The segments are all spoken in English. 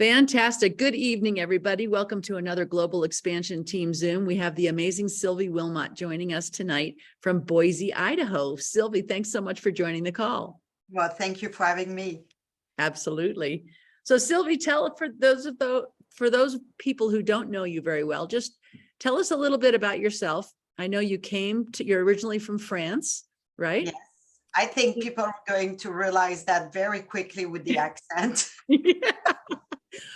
Fantastic. Good evening, everybody. Welcome to another Global Expansion Team Zoom. We have the amazing Sylvie Wilmot joining us tonight from Boise, Idaho. Sylvie, thanks so much for joining the call. Well, thank you for having me. Absolutely. So Sylvie, for those people who don't know you very well, just tell us a little bit about yourself. I know you're originally from France, right? Yes. I think people are going to realize that very quickly with the accent. Yeah.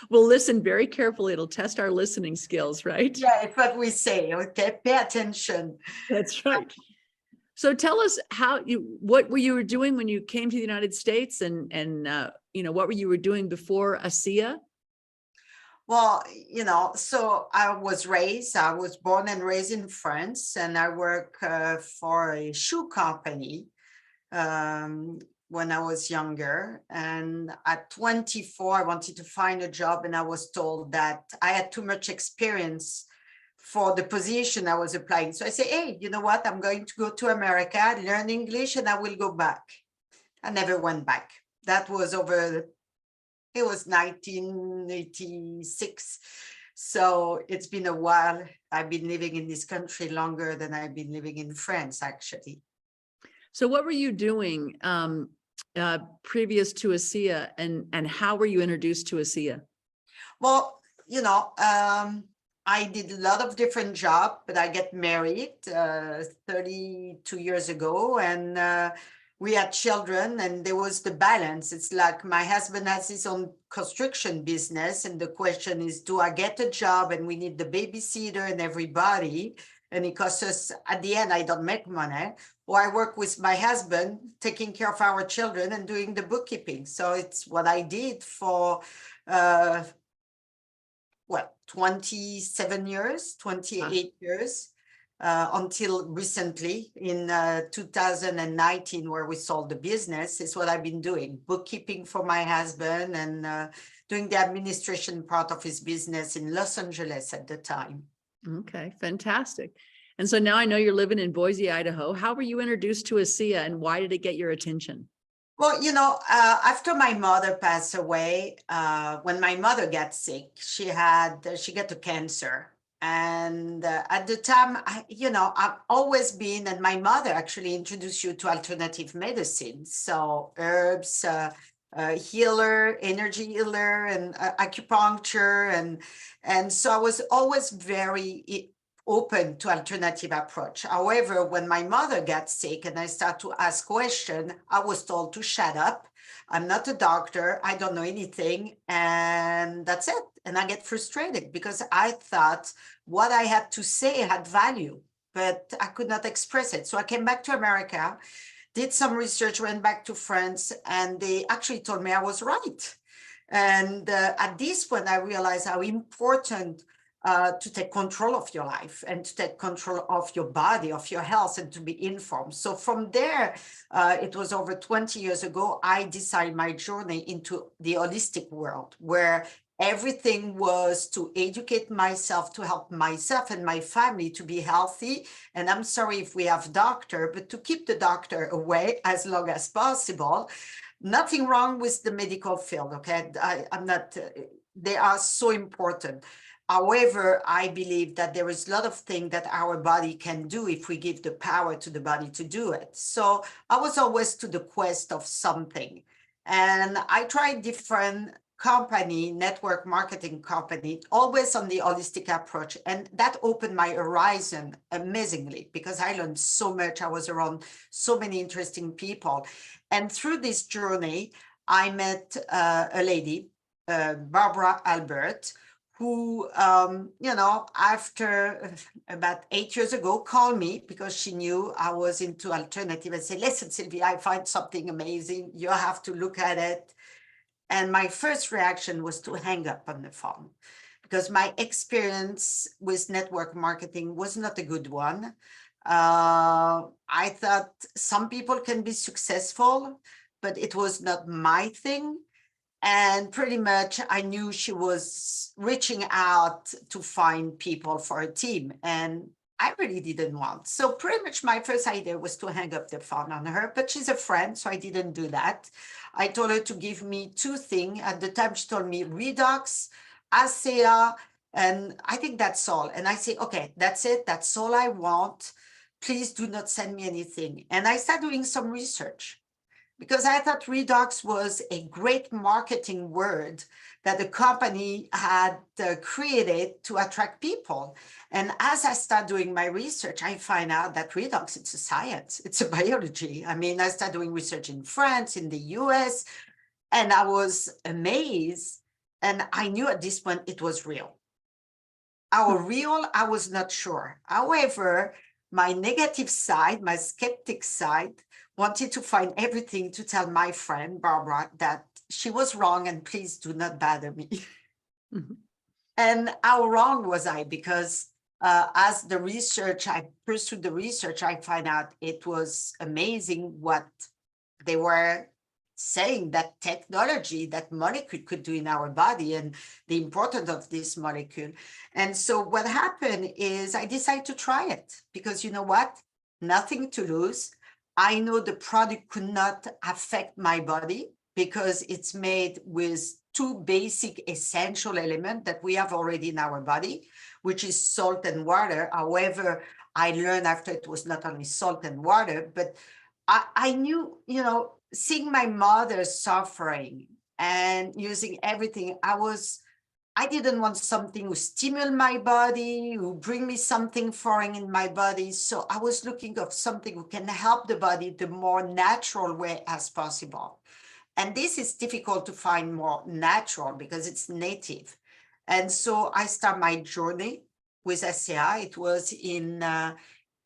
Well, listen very carefully. It'll test our listening skills, right? Yeah, it's what we say. Okay, pay attention. That's right. So tell us what were you doing when you came to the United States, and what were you doing before ASEA? Well, so I was born and raised in France, and I work for a shoe company when I was younger. And at 24, I wanted to find a job, and I was told that I had too much experience for the position I was applying. So I say, hey, you know what? I'm going to go to America, learn English, and I will go back. I never went back. That was it was 1986. So it's been a while. I've been living in this country longer than I've been living in France, actually. So what were you doing previous to ASEA, and how were you introduced to ASEA? Well, I did a lot of different jobs, but I got married 32 years ago, and we had children, and there was the balance. It's like my husband has his own construction business, and the question is, do I get a job and we need the babysitter and everybody, and it costs us, at the end, I don't make money, or I work with my husband taking care of our children and doing the bookkeeping. So it's what I did for 27 years, 28 years, until recently in 2019, where we sold the business. Is what I've been doing, bookkeeping for my husband, and doing the administration part of his business in Los Angeles at the time. Okay, fantastic. And so now I know you're living in Boise, Idaho. How were you introduced to ASEA, and why did it get your attention? Well, after my mother passed away, when my mother got sick, she got a cancer. And at the time, I've always been, and my mother actually introduced you to alternative medicine. So herbs, healer, energy healer, and acupuncture. And so I was always very open to alternative approach. However, when my mother got sick and I started to ask questions, I was told to shut up. I'm not a doctor. I don't know anything. And that's it. And I get frustrated because I thought what I had to say had value, but I could not express it. So I came back to America, did some research, went back to France, and they actually told me I was right. And at this point, I realized how important to take control of your life and to take control of your body, of your health, and to be informed. So from there, it was over 20 years ago, I decided my journey into the holistic world, where everything was to educate myself, to help myself and my family to be healthy. And I'm sorry if we have doctor, but to keep the doctor away as long as possible. Nothing wrong with the medical field, okay? I'm not, they are so important. However, I believe that there is a lot of things that our body can do if we give the power to the body to do it. So I was always to the quest of something. And I tried different network marketing company, always on the holistic approach. And that opened my horizon amazingly because I learned so much. I was around so many interesting people. And through this journey, I met a lady, Barbara Albert, who, after about 8 years ago, called me because she knew I was into alternative and said, listen, Sylvie, I find something amazing. You have to look at it. And my first reaction was to hang up on the phone because my experience with network marketing was not a good one. I thought some people can be successful, but it was not my thing. And pretty much I knew she was reaching out to find people for a team. And I really didn't want. So pretty much my first idea was to hang up the phone on her, but she's a friend, so I didn't do that. I told her to give me two things. At the time, she told me Redox, ASEA, and I think that's all. And I say, okay, that's it. That's all I want. Please do not send me anything. And I started doing some research because I thought Redox was a great marketing word that the company had created to attract people. And as I start doing my research, I find out that Redox, it's a science, it's a biology. I mean, I started doing research in France, in the US, and I was amazed. And I knew at this point it was real. Our real, I was not sure. However, my negative side, my skeptic side, wanted to find everything to tell my friend, Barbara, that she was wrong and please do not bother me. Mhm. And how wrong was I? Because as the research, I pursued the research, I find out it was amazing what they were saying, that technology, that molecule could do in our body, and the importance of this molecule. And so what happened is I decided to try it because you know what? Nothing to lose. I know the product could not affect my body because it's made with two basic essential elements that we have already in our body, which is salt and water. However, I learned after it was not only salt and water, but I knew, you know, seeing my mother suffering and using everything, I didn't want something who stimulate my body, who bring me something foreign in my body. So I was looking of something who can help the body the more natural way as possible. And this is difficult to find more natural because it's native. And so I start my journey with ASEA. It was in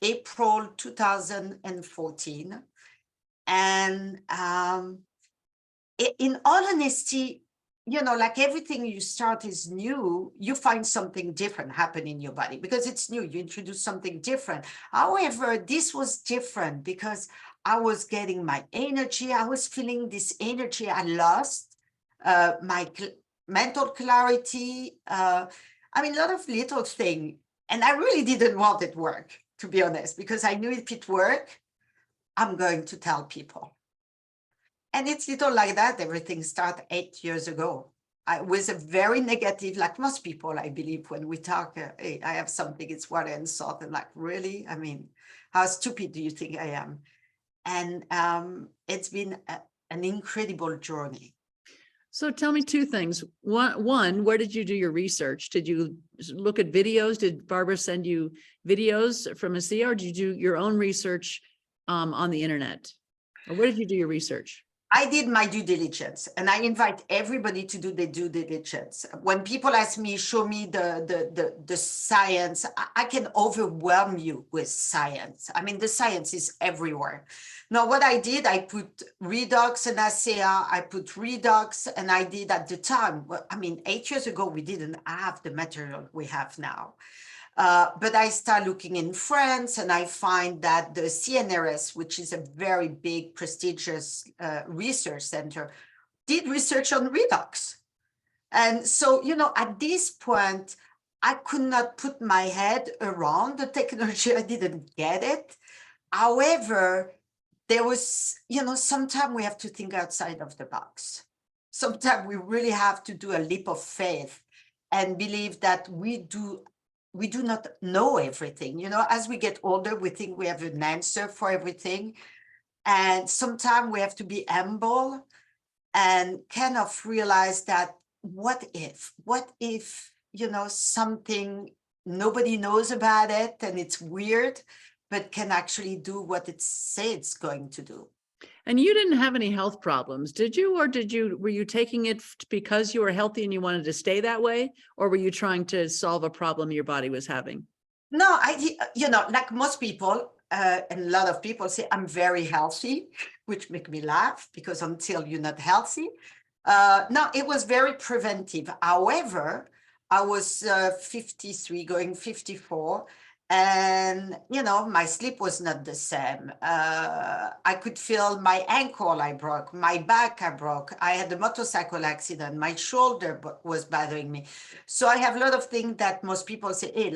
April 2014. And in all honesty, you know, like everything you start is new, you find something different happen in your body because it's new. You introduce something different. However, this was different because I was getting my energy. I was feeling this energy I lost, my mental clarity. I mean, a lot of little things. And I really didn't want it work, to be honest, because I knew if it worked, I'm going to tell people. And it's little like that. Everything started 8 years ago. I was a very negative, like most people, I believe, when we talk, hey, I have something, it's water and salt. And like, really? I mean, how stupid do you think I am? And it's been an incredible journey. So tell me two things. One, where did you do your research? Did you look at videos? Did Barbara send you videos from ASEA, or did you do your own research on the internet? Or where did you do your research? I did my due diligence, and I invite everybody to do their due diligence. When people ask me, show me the science, I can overwhelm you with science. I mean, the science is everywhere. Now, what I did, I put Redox and ASEA, I put Redox, and I did at the time, well, I mean, 8 years ago, we didn't have the material we have now. But I start looking in France, and I find that the CNRS, which is a very big, prestigious research center, did research on redox. And so, you know, at this point, I could not put my head around the technology. I didn't get it. However, there was, you know, sometimes we have to think outside of the box. Sometimes we really have to do a leap of faith and believe that we do not know everything. You know, as we get older, we think we have an answer for everything. And sometimes we have to be humble and kind of realize that what if, you know, something nobody knows about it and it's weird, but can actually do what it says it's going to do. And you didn't have any health problems, did you? Or were you taking it because you were healthy and you wanted to stay that way? Or were you trying to solve a problem your body was having? No, you know, like most people, and a lot of people say, I'm very healthy, which make me laugh because until you're not healthy. No, it was very preventive. However, I was 53 going 54. And, you know, my sleep was not the same. I could feel my ankle, I broke, my back, I broke. I had a motorcycle accident. My shoulder was bothering me. So I have a lot of things that most people say, hey,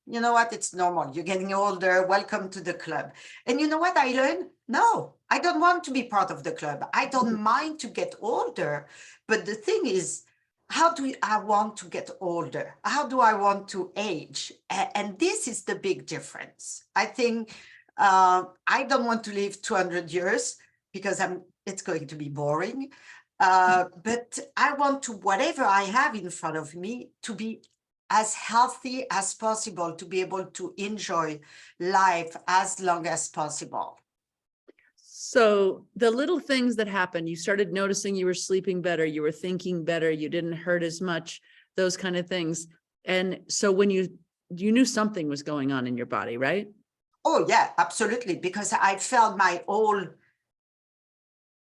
you know what, it's normal. You're getting older. Welcome to the club. And you know what I learned? No, I don't want to be part of the club. I don't mind to get older. But the thing is, how do I want to get older? How do I want to age? And this is the big difference. I think I don't want to live 200 years because it's going to be boring. But I want to, whatever I have in front of me, to be as healthy as possible, to be able to enjoy life as long as possible. So the little things that happened, you started noticing you were sleeping better, you were thinking better, you didn't hurt as much, those kind of things. And so when you knew something was going on in your body, right? Oh yeah, absolutely. Because I felt my whole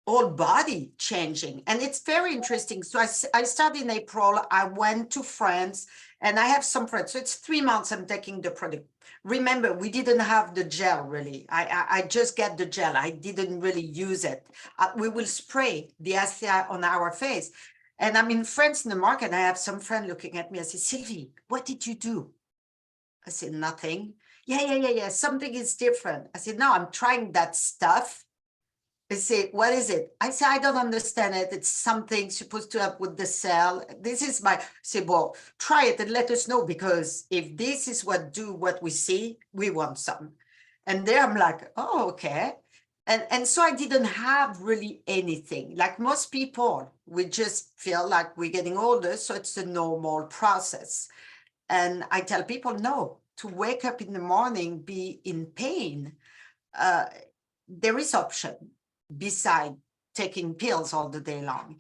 body changing. And it's very interesting. So I started in April. I went to France and I have some friends. So it's 3 months I'm taking the product. Remember, we didn't have the gel really. I just get the gel. I didn't really use it. We will spray the ASEA on our face. And I'm in France in the market. I have some friend looking at me. I say, Sylvie, what did you do? I said, nothing. Yeah. Something is different. I said, no, I'm trying that stuff. They say, what is it? I say, I don't understand it. It's something supposed to help with the cell. This is my, say, well, try it and let us know, because if this is what we see, we want some. And there I'm like, oh, okay. And so I didn't have really anything. Like most people, we just feel like we're getting older. So it's a normal process. And I tell people, no, to wake up in the morning, be in pain, there is option beside taking pills all the day long.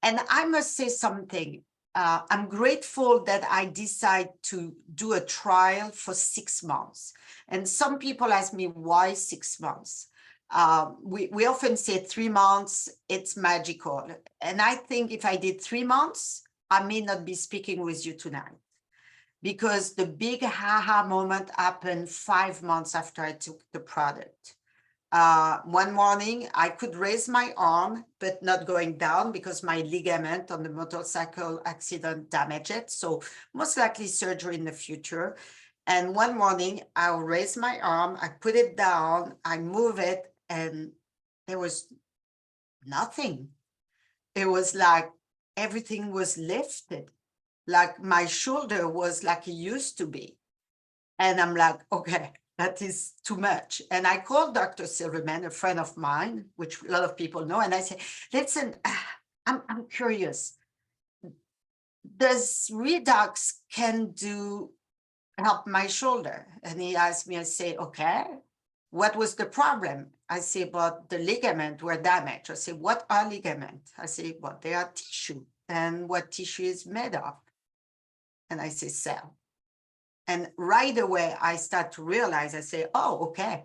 And I must say something. I'm grateful that I decided to do a trial for 6 months. And some people ask me, why 6 months? We often say 3 months, it's magical. And I think if I did 3 months, I may not be speaking with you tonight. Because the big haha moment happened 5 months after I took the product. One morning, I could raise my arm, but not going down because my ligament on the motorcycle accident damaged it. So most likely surgery in the future. And one morning, I'll raise my arm, I put it down, I move it, and there was nothing. It was like everything was lifted, like my shoulder was like it used to be. And I'm like, okay, that is too much. And I called Dr. Silverman, a friend of mine, which a lot of people know. And I said, listen, I'm curious. Does Redox can help my shoulder? And he asked me, I say, okay, what was the problem? I say, but the ligament were damaged. I say, what are ligaments? I say, well, they are tissue. And what tissue is made of? And I say, cell. And right away, I start to realize, I say, oh, okay.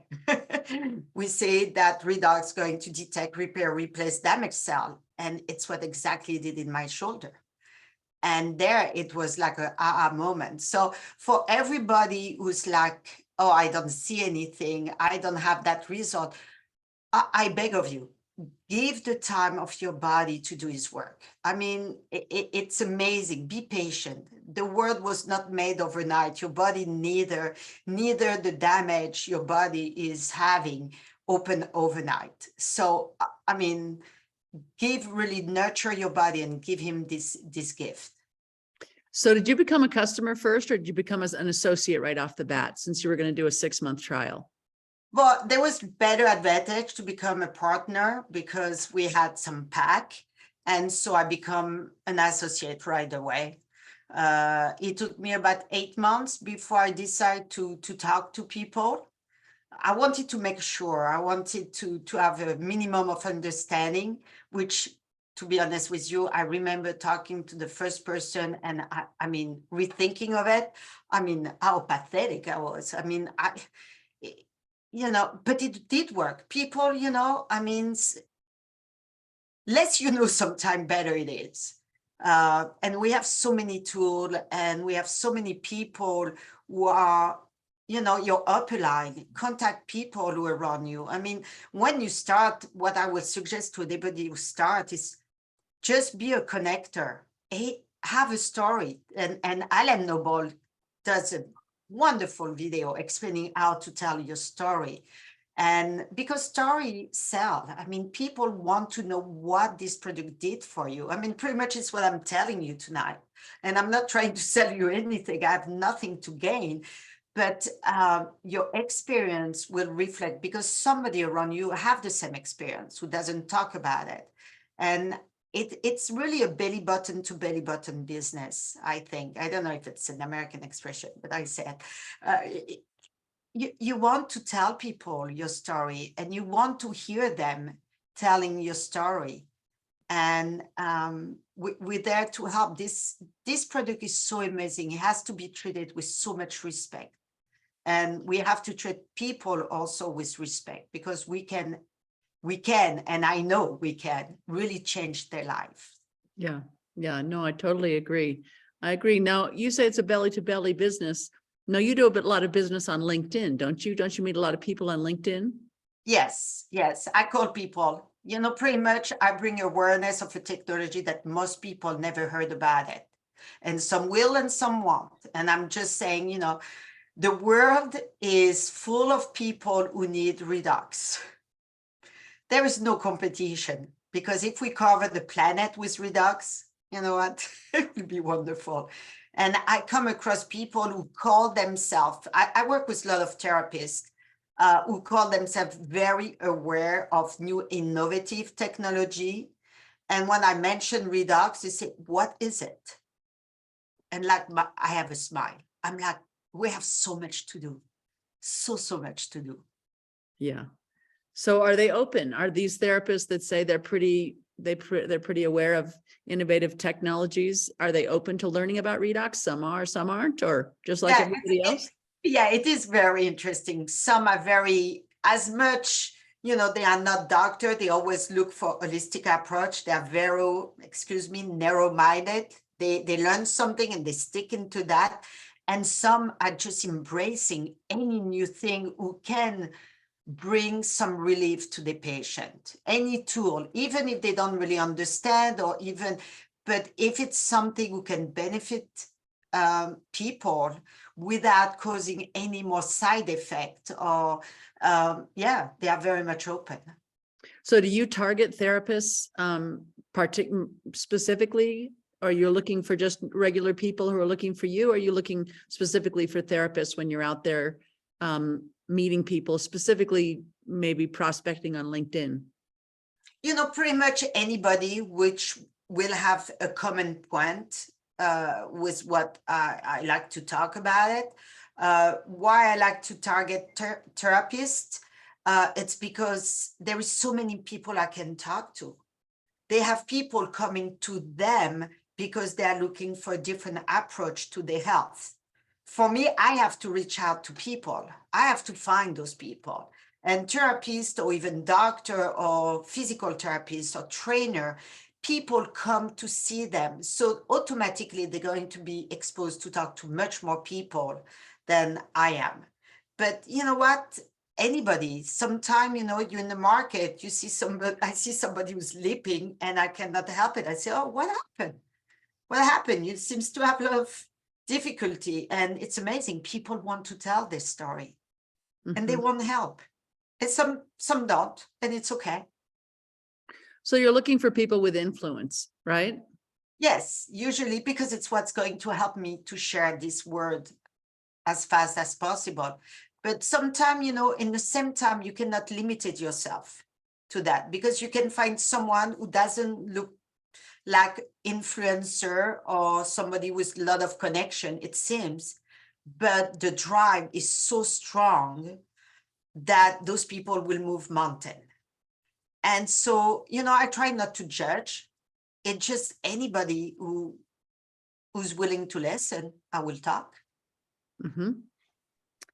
We say that Redox is going to detect, repair, replace damaged cell. And it's what exactly it did in my shoulder. And there it was like a aha moment. So for everybody who's like, oh, I don't see anything, I don't have that result, I beg of you, give the time of your body to do its work. I mean, it's amazing. Be patient. The world was not made overnight. Your body neither the damage your body is having open overnight. So, I mean, nurture your body and give him this gift. So did you become a customer first, or did you become an associate right off the bat, since you were going to do a 6-month trial? Well, there was better advantage to become a partner because we had some pack. And so I become an associate right away. It took me about 8 months before I decided to talk to people. I wanted to make sure, I wanted to have a minimum of understanding, which, to be honest with you, I remember talking to the first person and I mean, rethinking of it, I mean, how pathetic I was. I mean, you know, but it did work. People, you know, I mean, less you know, sometimes better it is. And we have so many tools and we have so many people who are, you know, your upper line, contact people who are around you. I mean, when you start, what I would suggest to anybody who start is just be a connector. Have a story. And Alan Noble does wonderful video explaining how to tell your story. And because story sell, I mean, people want to know what this product did for you. I mean, pretty much it's what I'm telling you tonight. And I'm not trying to sell you anything. I have nothing to gain. But your experience will reflect, because somebody around you have the same experience who doesn't talk about it. And it's really a belly button to belly button business, I think. I don't know if it's an American expression, but I said, you want to tell people your story, and you want to hear them telling your story. And we're there to help. This product is so amazing. It has to be treated with so much respect. And we have to treat people also with respect, because we can, and I know we can really change their life. Yeah. Yeah. No, I totally agree. I agree. Now, you say it's a belly to belly business. No, you do a lot of business on LinkedIn, don't you? Don't you meet a lot of people on LinkedIn? Yes, yes. I call people, pretty much I bring awareness of a technology that most people never heard about it. And some will and some won't. And I'm just saying, the world is full of people who need Redux. There is no competition, because if we cover the planet with Redux, you know what, it would be wonderful. And I come across people who call themselves, I work with a lot of therapists who call themselves very aware of new innovative technology. And when I mention Redux, they say, what is it? And like, I have a smile. I'm like, we have so much to do. So much to do. Yeah. So are they open? Are these therapists that say they're pretty aware of innovative technologies? Are they open to learning about Redux? Some are, some aren't, or just like everybody else? Yeah, it is very interesting. Some are very, as much, they are not doctor. They always look for holistic approach. They are very, narrow-minded. They learn something and they stick into that. And some are just embracing any new thing who can bring some relief to the patient. Any tool, even if they don't really understand, but if it's something who can benefit people without causing any more side effect, or they are very much open. So do you target therapists specifically, or you're looking for just regular people who are looking for you? Or are you looking specifically for therapists when you're out there meeting people, specifically maybe prospecting on LinkedIn? Pretty much anybody which will have a common point with what I like to talk about it. Why I like to target therapists, it's because there is so many people I can talk to. They have people coming to them because they're looking for a different approach to their health. For me, I have to reach out to people. I have to find those people. And therapists, or even doctor or physical therapist or trainer, people come to see them. So automatically they're going to be exposed to talk to much more people than I am. But you know what? Anybody, sometime, you're in the market, I see somebody who's leaping and I cannot help it. I say, oh, what happened? What happened? You seems to have a lot of difficulty. And it's amazing. People want to tell their story and they want help. And some don't, and it's okay. So you're looking for people with influence, right? Yes, usually, because it's what's going to help me to share this word as fast as possible. But sometimes, in the same time, you cannot limit it yourself to that, because you can find someone who doesn't look like influencer or somebody with a lot of connection, it seems, but the drive is so strong that those people will move mountain. And so, I try not to judge. It's just anybody who's willing to listen, I will talk. Mm-hmm.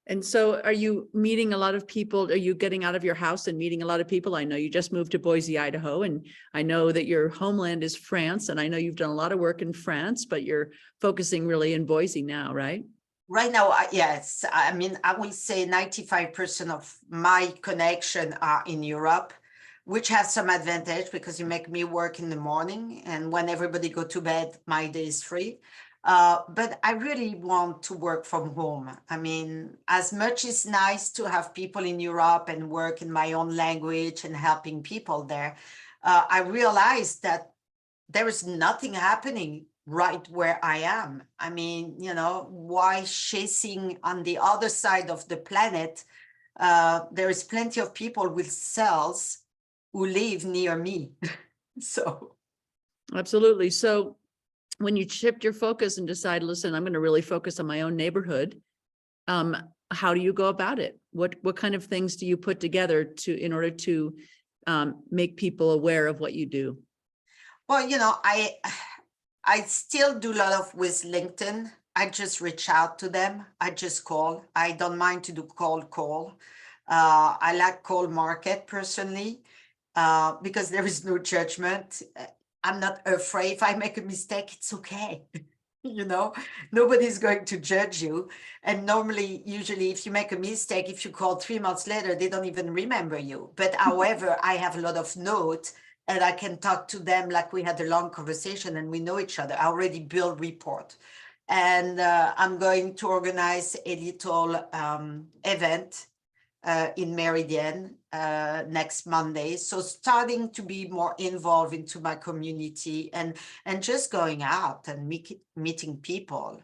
And so are you meeting a lot of people? Are you getting out of your house and meeting a lot of people? I know you just moved to Boise, Idaho, and I know that your homeland is France, and I know you've done a lot of work in France, but you're focusing really in Boise now, right? Right now, yes. I mean, I will say 95% of my connection are in Europe, which has some advantage because you make me work in the morning, and when everybody go to bed, my day is free. But I really want to work from home. I mean, as much as nice to have people in Europe and work in my own language and helping people there, I realized that there is nothing happening right where I am. I mean, why chasing on the other side of the planet? There is plenty of people with cells who live near me. So, Absolutely. So when you shift your focus and decide, listen, I'm going to really focus on my own neighborhood, how do you go about it? What kind of things do you put together in order to make people aware of what you do? well, I still do a lot of with LinkedIn. I just reach out to them. I just call. I don't mind to do cold call. I like cold market personally, because there is no judgment. I'm not afraid. If I make a mistake, it's okay. Nobody's going to judge you. And normally, usually, if you make a mistake, if you call 3 months later, they don't even remember you. But however, I have a lot of notes and I can talk to them like we had a long conversation and we know each other. I already built report. And I'm going to organize a little event in Meridian next Monday. So starting to be more involved into my community and just going out and meeting people.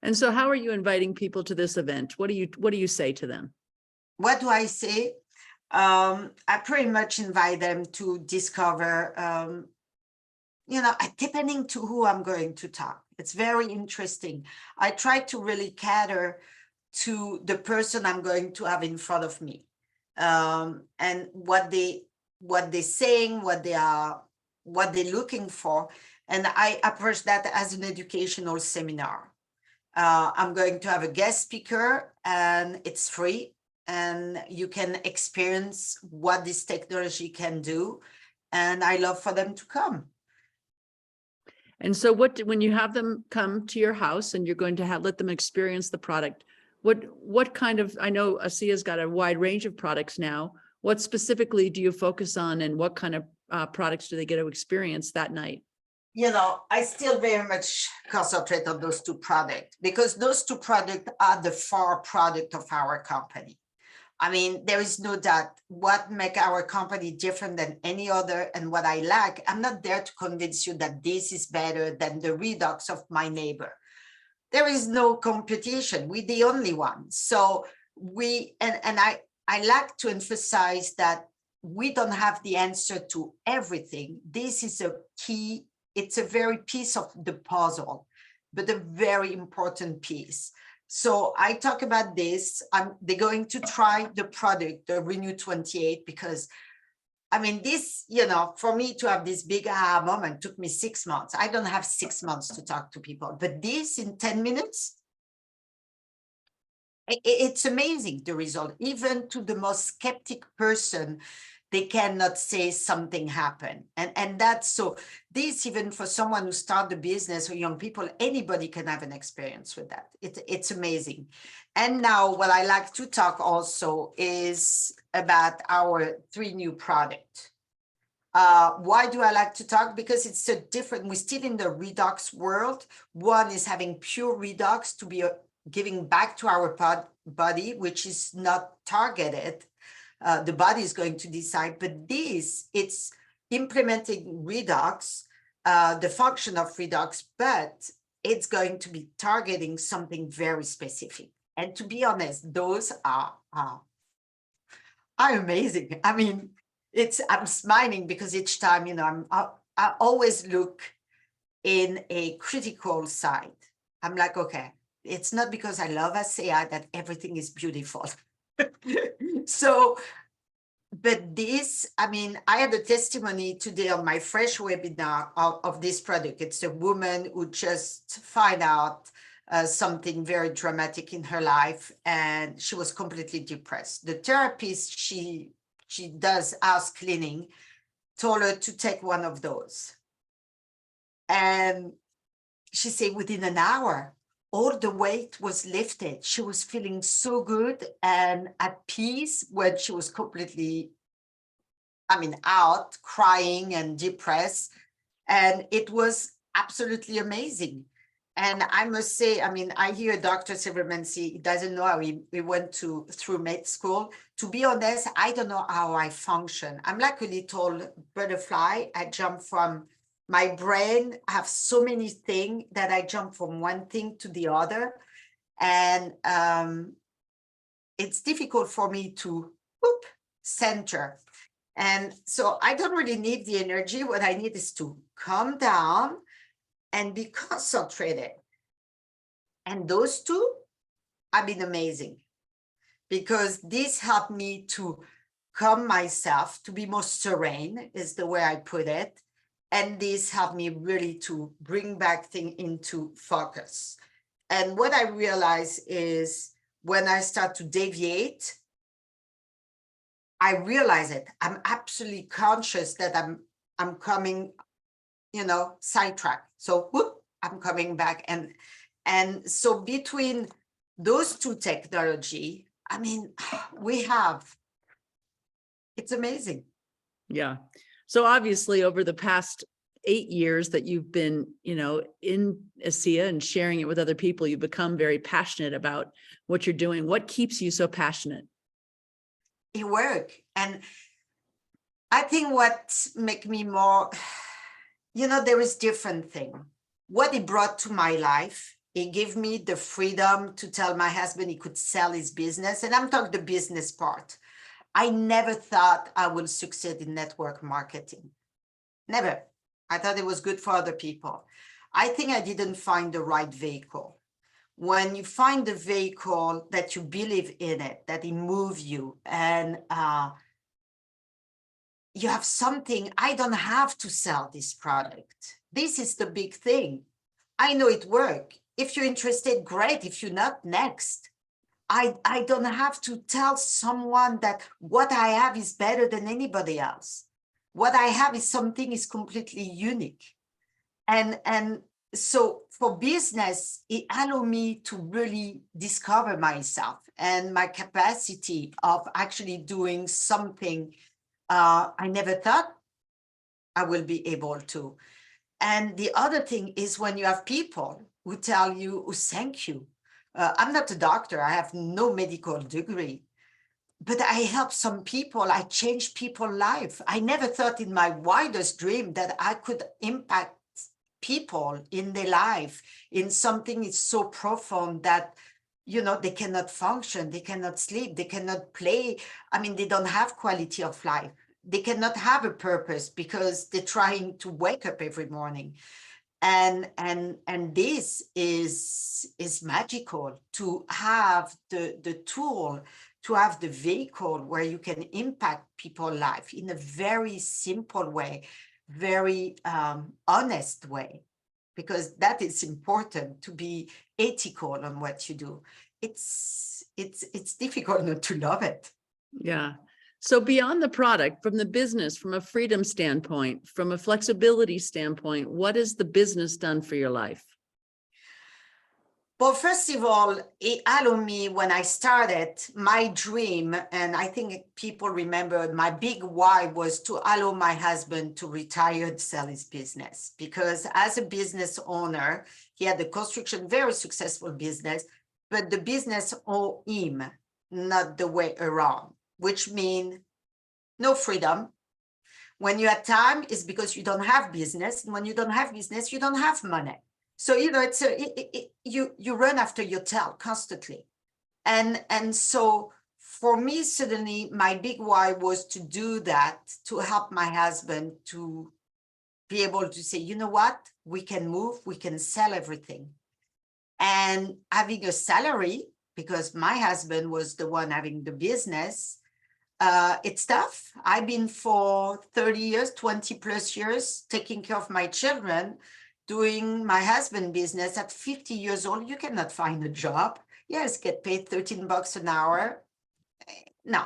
And so how are you inviting people to this event? What do you say to them? What do I say? I pretty much invite them to discover, depending to who I'm going to talk. It's very interesting. I try to really cater to the person I'm going to have in front of me, and what they're saying, what they're looking for, and I approach that as an educational seminar. I'm going to have a guest speaker, and it's free, and you can experience what this technology can do, and I love for them to come. And so when you have them come to your house and you're going to let them experience the product, what kind of, I know ASEA's got a wide range of products now. What specifically do you focus on, and what kind of products do they get to experience that night? I still very much concentrate on those two products, because those two products are the far product of our company. I mean, there is no doubt what make our company different than any other, and what I like. I'm not there to convince you that this is better than the Redux of my neighbor. There is no competition. We're the only one. So I like to emphasize that we don't have the answer to everything. This is a key. It's a very piece of the puzzle, but a very important piece. So I talk about this. They're going to try the product, the Renew 28, because I mean, this, for me to have this big aha moment took me 6 months. I don't have 6 months to talk to people, but this in 10 minutes, it's amazing, the result. Even to the most skeptic person, they cannot say something happened. And that's so, this, even for someone who started a business or young people, anybody can have an experience with that. It's amazing. And now what I like to talk also is about our 3 new products. Why do I like to talk? Because it's so different. We're still in the Redux world. One is having pure Redux to be giving back to our body, which is not targeted. The body is going to decide, but it's implementing Redux, the function of Redux, but it's going to be targeting something very specific. And to be honest, those are amazing. I mean, I'm smiling because each time, I always look in a critical side. I'm like, okay, it's not because I love ASEA that everything is beautiful. So, but this, I mean, I had a testimony today on my fresh webinar of this product. It's a woman who just found out something very dramatic in her life, and she was completely depressed. The therapist she does house cleaning told her to take one of those. And she said within an hour, all the weight was lifted. She was feeling so good and at peace when she was completely, out, crying and depressed. And it was absolutely amazing. And I must say, I mean, I hear Dr. Silverman say he doesn't know how he went through med school. To be honest, I don't know how I function. I'm like a little butterfly. I jump from my brain. I have so many things that I jump from one thing to the other. And it's difficult for me to center. And so I don't really need the energy. What I need is to calm down and be concentrated. And those two have been amazing, because this helped me to calm myself, to be more serene, is the way I put it. And this helped me really to bring back things into focus. And what I realize is when I start to deviate, I realize it. I'm absolutely conscious that I'm coming, sidetrack. So whoop, I'm coming back. And so between those two technology, I mean, it's amazing. Yeah. So obviously over the past 8 years that you've been, in ASEA and sharing it with other people, you've become very passionate about what you're doing. What keeps you so passionate? It work. And I think what make me more, there is different thing. What it brought to my life, it gave me the freedom to tell my husband he could sell his business. And I'm talking the business part. I never thought I would succeed in network marketing. Never. I thought it was good for other people. I think I didn't find the right vehicle. When you find the vehicle that you believe in it, that it moves you, and you have something, I don't have to sell this product. This is the big thing. I know it works. If you're interested, great. If you're not, next. I don't have to tell someone that what I have is better than anybody else. What I have is something is completely unique. And so for business, it allowed me to really discover myself and my capacity of actually doing something I never thought I will be able to. And the other thing is when you have people who tell you, who thank you. I'm not a doctor. I have no medical degree, but I help some people. I change people's life. I never thought in my wildest dream that I could impact people in their life in something is so profound that, they cannot function, they cannot sleep, they cannot play. I mean, they don't have quality of life. They cannot have a purpose because they're trying to wake up every morning. And this is magical, to have the tool, to have the vehicle where you can impact people's life in a very simple way, very honest way, because that is important, to be ethical on what you do. It's difficult not to love it. Yeah. So beyond the product, from the business, from a freedom standpoint, from a flexibility standpoint, what has the business done for your life? Well, first of all, it allowed me, when I started, my dream, and I think people remember my big why was to allow my husband to retire and sell his business. Because as a business owner, he had a construction, very successful business, but the business owned him, not the way around, which means no freedom. When you have time, it's because you don't have business. And when you don't have business, you don't have money. So, it's you run after your tail constantly. And so for me, suddenly my big why was to do that, to help my husband to be able to say, you know what, we can move, we can sell everything. And having a salary, because my husband was the one having the business, it's tough. I've been for 30 years, 20 plus years, taking care of my children, doing my husband business. At 50 years old, you cannot find a job. Yes, get paid $13 an hour. No.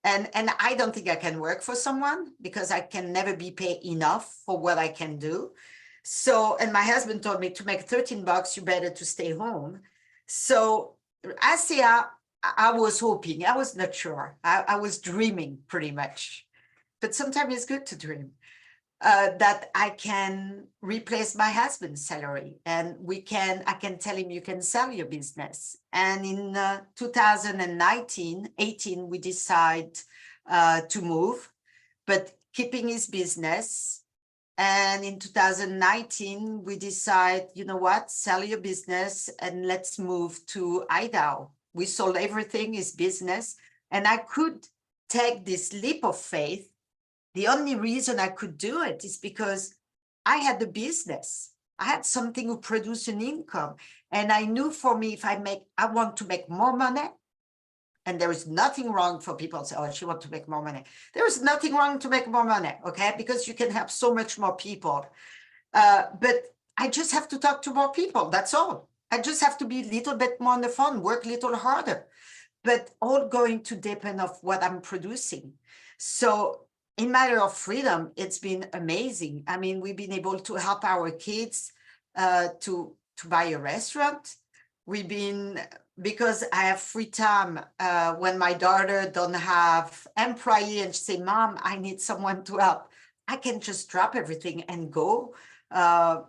And I don't think I can work for someone because I can never be paid enough for what I can do. So, and my husband told me to make $13, you better to stay home. So ASEA, I was hoping, I was not sure. I was dreaming pretty much, but sometimes it's good to dream. that I can replace my husband's salary, and I can tell him, you can sell your business. And in 2018, we decide to move, but keeping his business. And in 2019, we decide, you know what, sell your business and let's move to Idaho. We sold everything, his business, and I could take this leap of faith. The only reason I could do it is because I had the business. I had something to produce an income. And I knew for me, if I want to make more money, and there is nothing wrong for people to say, oh, she wants to make more money. There is nothing wrong to make more money, okay? Because you can help so much more people. But I just have to talk to more people, that's all. I just have to be a little bit more on the phone, work a little harder, but all going to depend of what I'm producing. So in matter of freedom, it's been amazing. I mean, we've been able to help our kids to buy a restaurant. We've been, because I have free time when my daughter don't have employee and she say, Mom, I need someone to help. I can just drop everything and go. I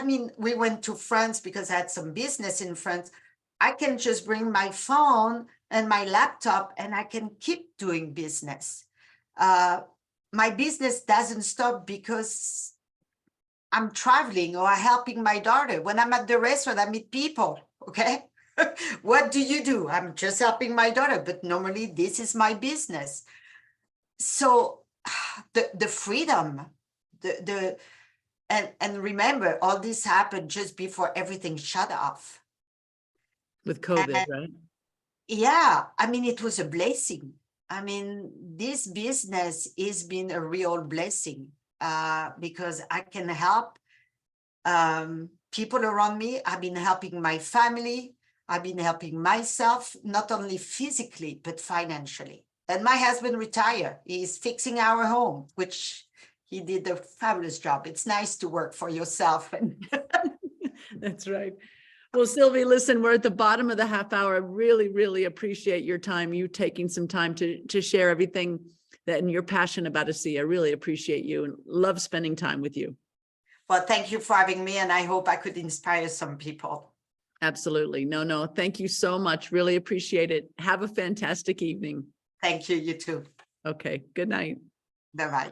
mean, we went to France because I had some business in France. I can just bring my phone and my laptop and I can keep doing business. My business doesn't stop because I'm traveling or helping my daughter. When I'm at the restaurant, I meet people, okay? What do? I'm just helping my daughter, but normally this is my business. So the freedom, and remember, all this happened just before everything shut off. With COVID, right? Yeah, I mean, it was a blessing. I mean, this business has been a real blessing because I can help people around me. I've been helping my family. I've been helping myself, not only physically, but financially. And my husband retired. He's fixing our home, which he did a fabulous job. It's nice to work for yourself. That's right. Well, Sylvie, listen, we're at the bottom of the half hour. I really, really appreciate your time, you taking some time to share everything that and your passion about ASEA. I really appreciate you and love spending time with you. Well, thank you for having me, and I hope I could inspire some people. Absolutely. No, thank you so much. Really appreciate it. Have a fantastic evening. Thank you, you too. Okay, good night. Bye-bye.